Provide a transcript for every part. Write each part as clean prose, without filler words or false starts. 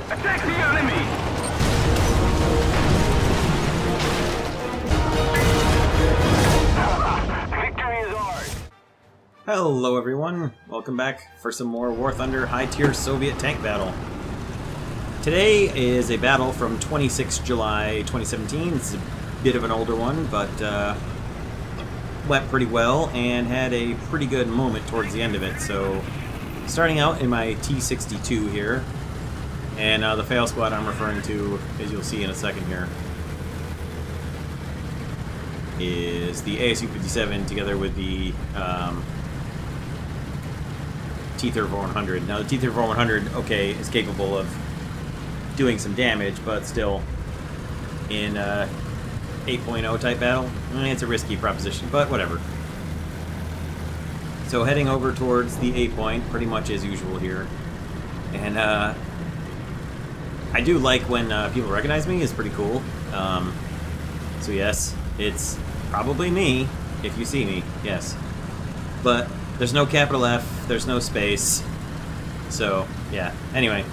Attack the enemy! Victory is ours! Hello everyone, welcome back for some more War Thunder high-tier Soviet tank battle. Today is a battle from 26 July 2017. It's a bit of an older one, but went pretty well and had a pretty good moment towards the end of it. So, starting out in my T-62 here, and the fail squad I'm referring to, as you'll see in a second here, is the ASU-57 together with the T-34-100. Now the T-34-100, okay, is capable of doing some damage, but still, in 8.0 type battle, it's a risky proposition, but whatever. So heading over towards the 8 point, pretty much as usual here. And I do like when people recognize me, it's pretty cool. So yes, it's probably me, if you see me, yes. But there's no capital F, there's no space, so yeah, anyway.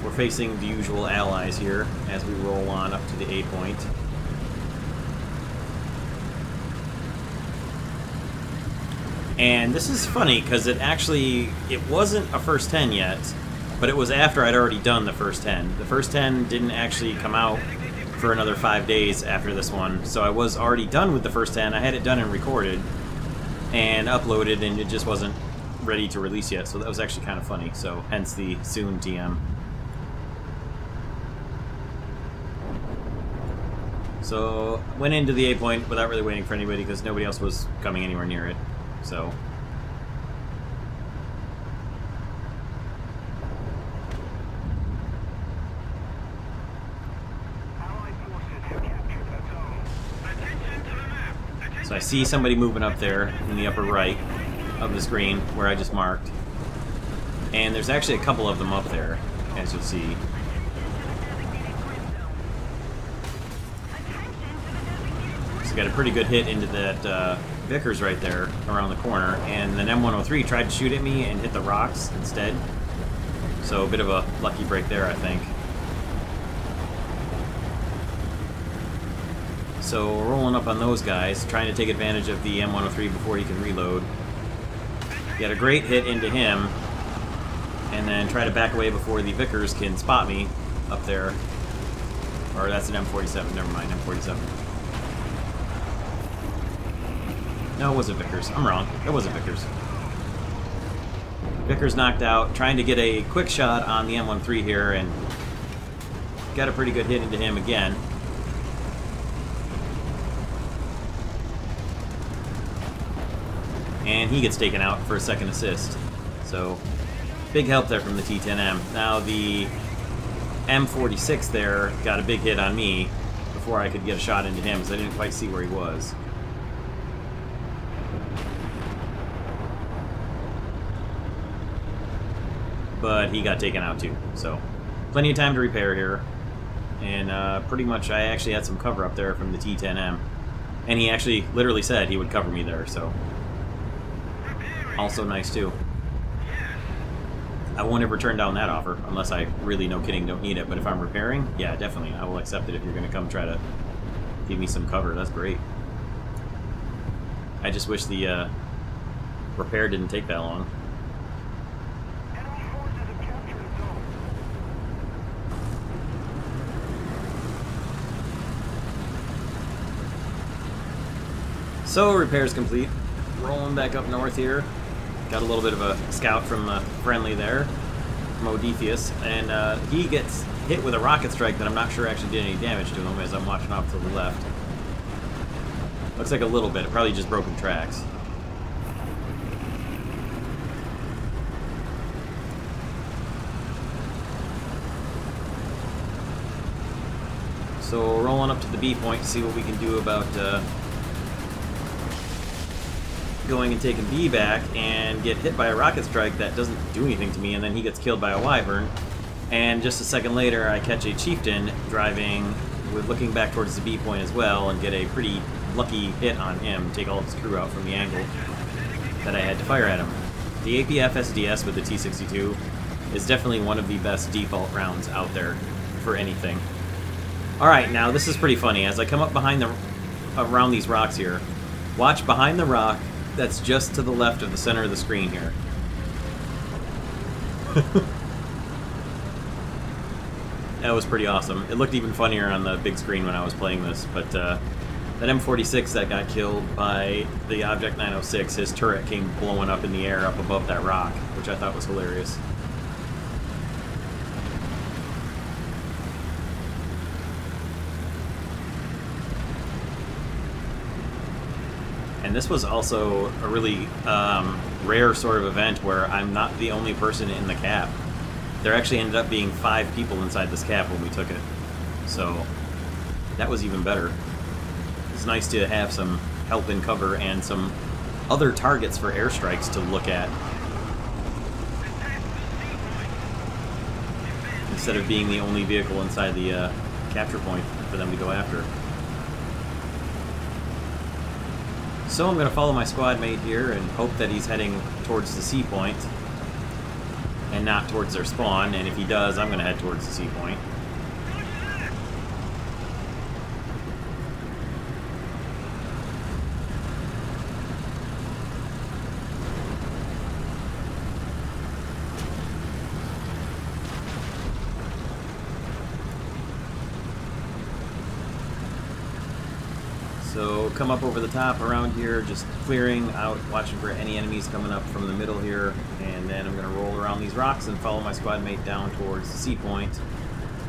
We're facing the usual allies here as we roll on up to the 8 point. And this is funny because it wasn't a first 10 yet, but it was after I'd already done the first 10. The first 10 didn't actually come out for another 5 days after this one, so I was already done with the first 10. I had it done and recorded and uploaded, and it just wasn't ready to release yet, so that was actually kind of funny, so hence the soon TM. So, went into the 8 point without really waiting for anybody because nobody else was coming anywhere near it, so... So I see somebody moving up there in the upper right of the screen where I just marked. And there's actually a couple of them up there, as you'll see. So got a pretty good hit into that Vickers right there around the corner. And then M103 tried to shoot at me and hit the rocks instead. So a bit of a lucky break there, I think. So we're rolling up on those guys, trying to take advantage of the M103 before he can reload. Get a great hit into him, and then try to back away before the Vickers can spot me up there. Or that's an M47, never mind, M47. No, it wasn't Vickers. I'm wrong. It wasn't Vickers. Vickers knocked out, trying to get a quick shot on the M13 here, and got a pretty good hit into him again. And he gets taken out for a second assist. So, big help there from the T-10M. Now the M46 there got a big hit on me before I could get a shot into him, so I didn't quite see where he was. But he got taken out too, so plenty of time to repair here. And pretty much I actually had some cover up there from the T-10M. And he actually literally said he would cover me there, so... Also nice too. I won't ever turn down that offer unless I really, no kidding, don't need it. But if I'm repairing, yeah, definitely, I will accept it if you're going to come try to give me some cover. That's great. I just wish the repair didn't take that long. So repair's complete. Rolling back up north here. Got a little bit of a scout from friendly there, from Odysseus, and he gets hit with a rocket strike that I'm not sure actually did any damage to him as I'm watching off to the left. Looks like a little bit, probably just broken tracks. So rolling up to the B point to see what we can do about going and taking B back, and get hit by a rocket strike that doesn't do anything to me, and then he gets killed by a wyvern. And just a second later, I catch a chieftain driving, with looking back towards the B point as well, and get a pretty lucky hit on him, take all of his crew out from the angle that I had to fire at him. The APF SDS with the T-62 is definitely one of the best default rounds out there for anything. Alright, now this is pretty funny. As I come up behind around these rocks here, watch behind the rock that's just to the left of the center of the screen here. That was pretty awesome. It looked even funnier on the big screen when I was playing this, but that M46 that got killed by the Object 906, his turret came blowing up in the air up above that rock, which I thought was hilarious. And this was also a really rare sort of event where I'm not the only person in the cap. There actually ended up being 5 people inside this cap when we took it. So that was even better. It's nice to have some help in cover and some other targets for airstrikes to look at, instead of being the only vehicle inside the capture point for them to go after. So I'm going to follow my squad mate here and hope that he's heading towards the C point and not towards their spawn, and if he does, I'm going to head towards the C point. So come up over the top around here, just clearing out, watching for any enemies coming up from the middle here, and then I'm going to roll around these rocks and follow my squad mate down towards the C point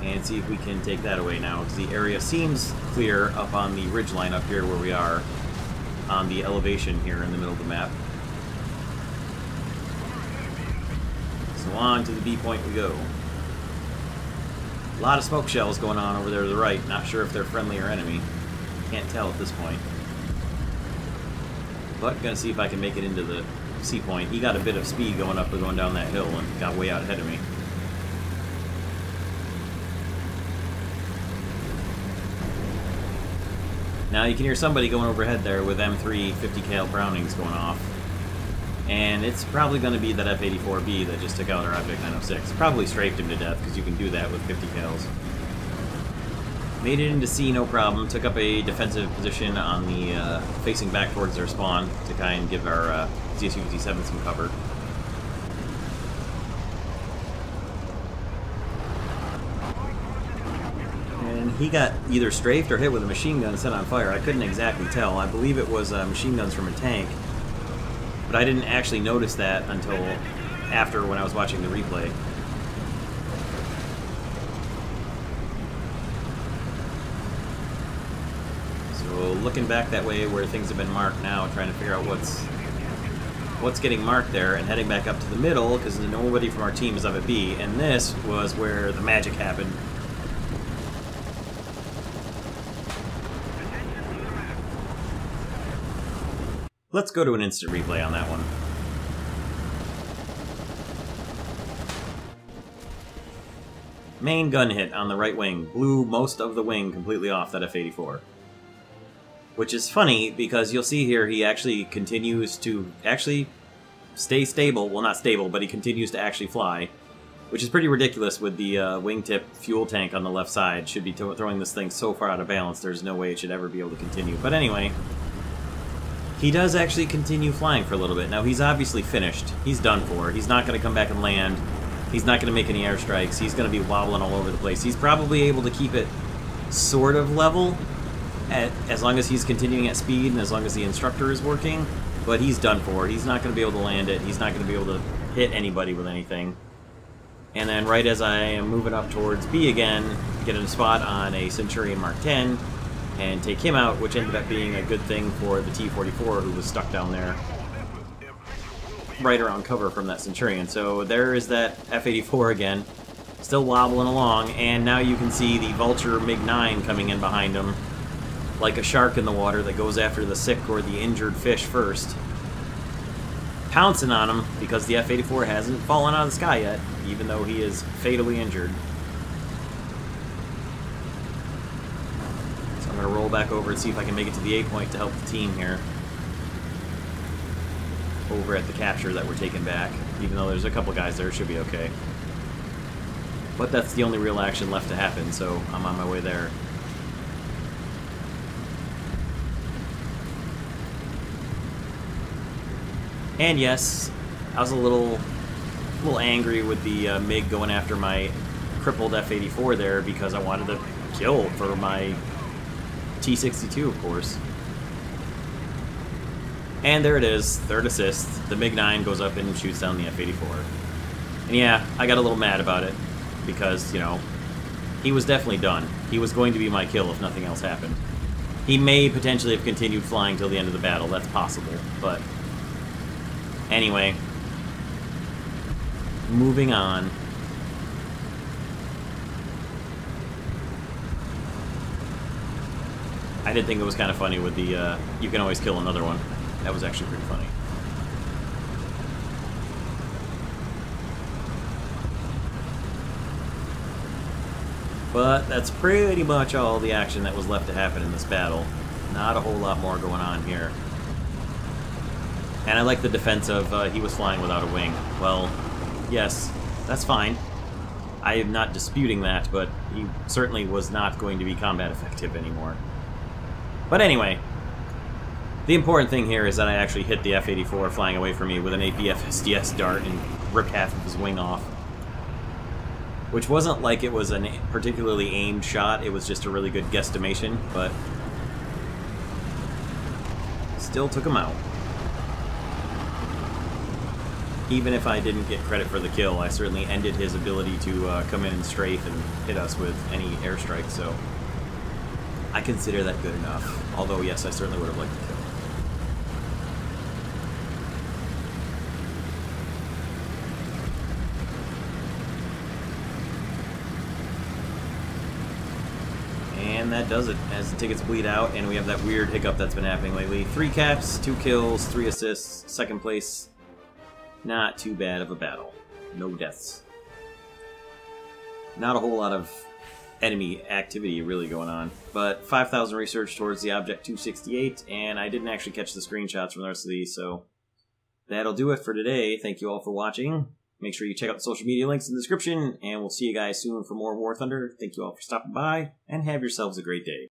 and see if we can take that away now, because the area seems clear up on the ridgeline up here where we are on the elevation here in the middle of the map. So on to the B point we go. A lot of smoke shells going on over there to the right, not sure if they're friendly or enemy. Can't tell at this point. But gonna see if I can make it into the C point. He got a bit of speed going up or going down that hill and got way out ahead of me. Now you can hear somebody going overhead there with M3 50 cal Brownings going off. And it's probably going to be that F-84B that just took out our Object 906. Probably strafed him to death, because you can do that with 50 cals. Made it into C, no problem. Took up a defensive position on the facing back towards their spawn to kind of give our ZSU-57 some cover. And he got either strafed or hit with a machine gun set on fire. I couldn't exactly tell. I believe it was machine guns from a tank, but I didn't actually notice that until after when I was watching the replay. Looking back that way where things have been marked now, trying to figure out what's getting marked there, and heading back up to the middle because nobody from our team is up at B, and this was where the magic happened. Let's go to an instant replay on that one. Main gun hit on the right wing blew most of the wing completely off that F-84. Which is funny, because you'll see here he actually continues to stay stable. Well, not stable, but he continues to actually fly. Which is pretty ridiculous with the wingtip fuel tank on the left side. Should be throwing this thing so far out of balance, there's no way it should ever be able to continue. But anyway, he does actually continue flying for a little bit. Now, he's obviously finished. He's done for. He's not going to come back and land. He's not going to make any airstrikes. He's going to be wobbling all over the place. He's probably able to keep it sort of level, as long as he's continuing at speed and as long as the instructor is working, but he's done for. He's not going to be able to land it. He's not going to be able to hit anybody with anything. And then right as I am moving up towards B again, get a spot on a Centurion Mark 10 and take him out, which ended up being a good thing for the T-44 who was stuck down there right around cover from that Centurion. So there is that F-84 again, still wobbling along, and now you can see the Vulture MiG-9 coming in behind him, like a shark in the water that goes after the sick or the injured fish first. Pouncing on him because the F-84 hasn't fallen out of the sky yet, even though he is fatally injured. So I'm going to roll back over and see if I can make it to the A point to help the team here. over at the capture that we're taking back. Even though there's a couple guys there, it should be okay. But that's the only real action left to happen, so I'm on my way there. And yes, I was a little angry with the MiG going after my crippled F-84 there because I wanted to kill for my T-62, of course. And there it is, third assist. The MiG-9 goes up and shoots down the F-84. And yeah, I got a little mad about it because, you know, he was definitely done. He was going to be my kill if nothing else happened. He may potentially have continued flying till the end of the battle, that's possible, but anyway, moving on. I did think it was kind of funny with the, you can always kill another one. That was actually pretty funny. But that's pretty much all the action that was left to happen in this battle. Not a whole lot more going on here. And I like the defense of he was flying without a wing. Well, yes, that's fine. I am not disputing that, but he certainly was not going to be combat effective anymore. But anyway, the important thing here is that I actually hit the F-84 flying away from me with an APF SDS dart and ripped half of his wing off. Which wasn't like it was a particularly aimed shot, it was just a really good guesstimation, but still took him out. Even if I didn't get credit for the kill, I certainly ended his ability to come in and strafe and hit us with any airstrike, so I consider that good enough. Although, yes, I certainly would have liked the kill. And that does it, as the tickets bleed out, and we have that weird hiccup that's been happening lately. 3 caps, 2 kills, 3 assists, 2nd place. Not too bad of a battle. No deaths. Not a whole lot of enemy activity really going on, but 5,000 research towards the Object 268, and I didn't actually catch the screenshots from the rest of these, so that'll do it for today. Thank you all for watching. Make sure you check out the social media links in the description, and we'll see you guys soon for more War Thunder. Thank you all for stopping by, and have yourselves a great day.